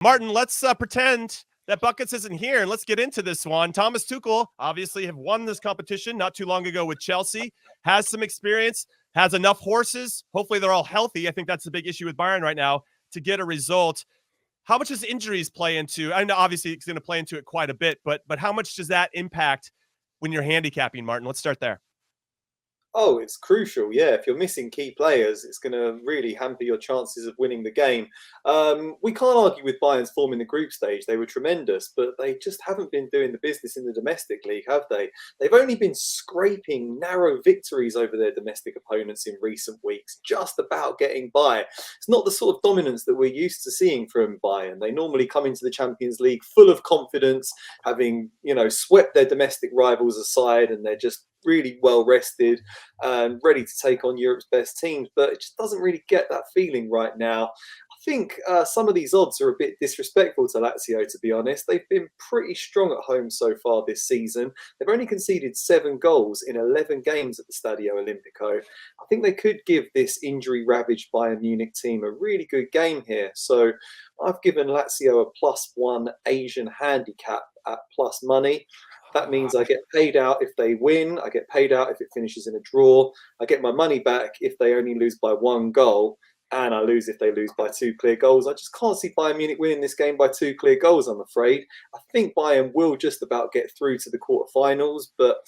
Martin, let's pretend that Buckets isn't here, and let's get into this one. Thomas Tuchel obviously have won this competition not too long ago with Chelsea, has some experience, has enough horses. Hopefully they're all healthy. I think that's the big issue with Bayern right now to get a result. How much does injuries play into? I know obviously it's going to play into it quite a bit, but how much does that impact when you're handicapping, Martin? Let's start there. Oh, it's crucial. Yeah, if you're missing key players, it's going to really hamper your chances of winning the game. We can't argue with Bayern's form in the group stage. They were tremendous, but they just haven't been doing the business in the domestic league, have they? They've only been scraping narrow victories over their domestic opponents in recent weeks, just about getting by. It's not the sort of dominance that we're used to seeing from Bayern. They normally come into the Champions League full of confidence, having, swept their domestic rivals aside, and they're just really well rested and ready to take on Europe's best teams, but it just doesn't really get that feeling right now. I think some of these odds are a bit disrespectful to Lazio, to be honest. They've been pretty strong at home so far this season. They've only conceded 7 goals in 11 games at the Stadio Olimpico. I think they could give this injury-ravaged Bayern Munich team a really good game here. So I've given Lazio a +1 Asian handicap at plus money. That means I get paid out if they win. I get paid out if it finishes in a draw. I get my money back if they only lose by 1 goal. And I lose if they lose by 2 clear goals. I just can't see Bayern Munich winning this game by 2 clear goals, I'm afraid. I think Bayern will just about get through to the quarterfinals, but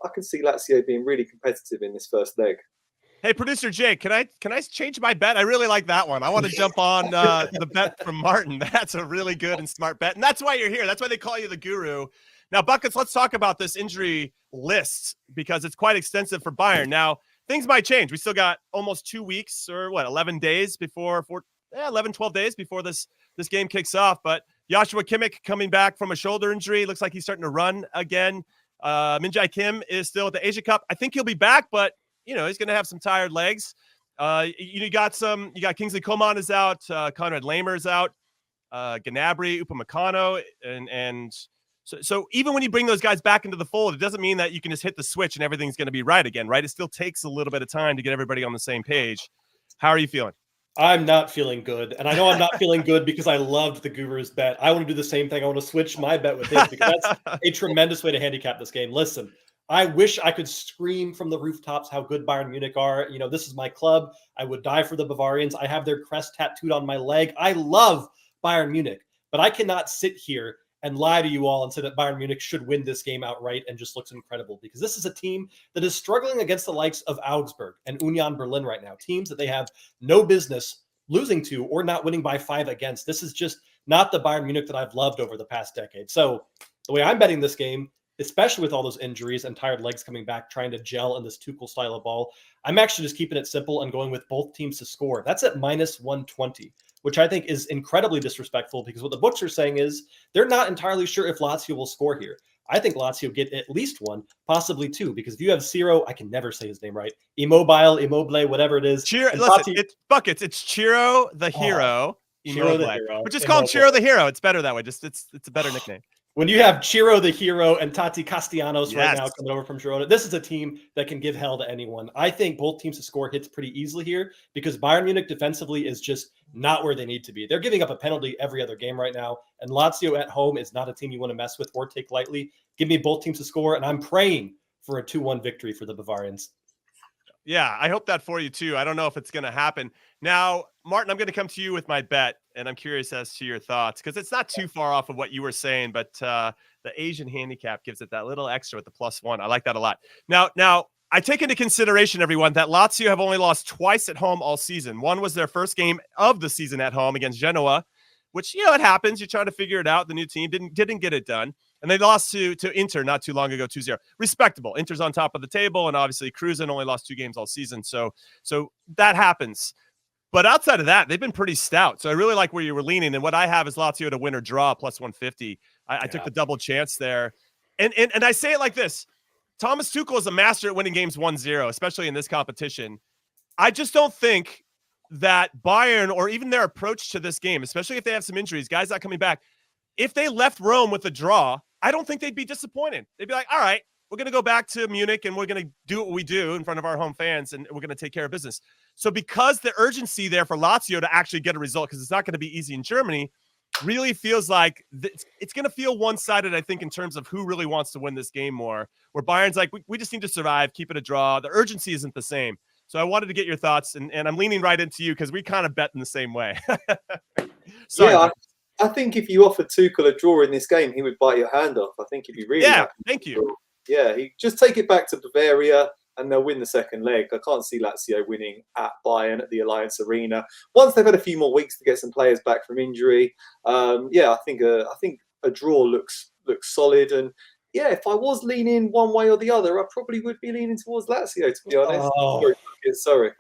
I can see Lazio being really competitive in this first leg. Hey, producer Jake, can I change my bet? I really like that one. I want to jump on the bet from Martin. That's a really good and smart bet. And that's why you're here. That's why they call you the guru. Now, Buckets, let's talk about this injury list because it's quite extensive for Bayern. Now, things might change. We still got almost 2 weeks or 11 days before 11, 12 days before this game kicks off. But Joshua Kimmich coming back from a shoulder injury. Looks like he's starting to run again. Min-Jae Kim is still at the Asia Cup. I think he'll be back, but he's going to have some tired legs. You got Kingsley Coman is out. Conrad Lamer is out. Gnabry, Upamecano, and so even when you bring those guys back into the fold, it doesn't mean that you can just hit the switch and everything's going to be right again, right? It still takes a little bit of time to get everybody on the same page. How are you feeling? I'm not feeling good. And I know I'm not feeling good because I loved the Guru's bet. I want to do the same thing. I want to switch my bet with his because that's a tremendous way to handicap this game. Listen, I wish I could scream from the rooftops how good Bayern Munich are. This is my club. I would die for the Bavarians. I have their crest tattooed on my leg. I love Bayern Munich, but I cannot sit here and lie to you all and say that Bayern Munich should win this game outright and just looks incredible because this is a team that is struggling against the likes of Augsburg and Union Berlin right now, teams that they have no business losing to or not winning by 5 against. This is just not the Bayern Munich that I've loved over the past decade. So the way I'm betting this game, especially with all those injuries and tired legs coming back, trying to gel in this Tuchel style of ball, I'm actually just keeping it simple and going with both teams to score. That's at -120. Which I think is incredibly disrespectful because what the books are saying is they're not entirely sure if Lazio will score here. I think Lazio get at least 1, possibly 2, because if you have Ciro, I can never say his name right, Immobile, whatever it is. Listen, it's Buckets. It's Ciro the Hero. Ciro the Hero. But just call him Ciro the Hero. It's better that way. Just it's a better nickname. When you have Ciro the Hero and Tati Castellanos right now coming over from Girona, this is a team that can give hell to anyone. I think both teams to score hits pretty easily here because Bayern Munich defensively is just not where they need to be. They're giving up a penalty every other game right now, and Lazio at home is not a team you want to mess with or take lightly. Give me both teams to score, and I'm praying for a 2-1 victory for the Bavarians. Yeah, I hope that for you too. I don't know if it's going to happen. Now, Martin, I'm going to come to you with my bet, and I'm curious as to your thoughts because it's not too far off of what you were saying, but the Asian handicap gives it that little extra with the +1. I like that a lot. Now, I take into consideration, everyone, that Lazio have only lost twice at home all season. One was their first game of the season at home against Genoa, which, it happens. You try to figure it out. The new team didn't get it done. And they lost to Inter not too long ago, 2-0. Respectable. Inter's on top of the table, and obviously Cruzen only lost 2 games all season. So that happens. But outside of that, they've been pretty stout. So I really like where you were leaning. And what I have is Lazio to win or draw +150. I took the double chance there. And I say it like this. Thomas Tuchel is a master at winning games 1-0, especially in this competition. I just don't think that Bayern or even their approach to this game, especially if they have some injuries, guys not coming back, if they left Rome with a draw, I don't think they'd be disappointed. They'd be like, all right, we're going to go back to Munich and we're going to do what we do in front of our home fans and we're going to take care of business. So because the urgency there for Lazio to actually get a result, because it's not going to be easy in Germany, really feels like it's going to feel one-sided, I think, in terms of who really wants to win this game more, where Bayern's like, we just need to survive, keep it a draw. The urgency isn't the same. So I wanted to get your thoughts, and I'm leaning right into you because we kind of bet in the same way. Sorry. Yeah, I think if you offered Tuchel a draw in this game, he would bite your hand off. I think if you really thank you. Yeah, he just take it back to Bavaria and they'll win the second leg. I can't see Lazio winning at Bayern at the Alliance Arena. Once they've had a few more weeks to get some players back from injury, I think a draw looks solid. And yeah, if I was leaning one way or the other, I probably would be leaning towards Lazio, to be honest. Sorry.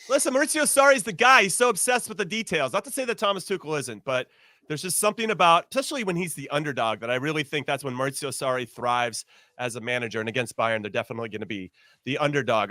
Listen, Maurizio Sarri's the guy. He's so obsessed with the details. Not to say that Thomas Tuchel isn't, but there's just something about, especially when he's the underdog, that I really think that's when Maurizio Sarri thrives as a manager. And against Bayern, they're definitely going to be the underdog.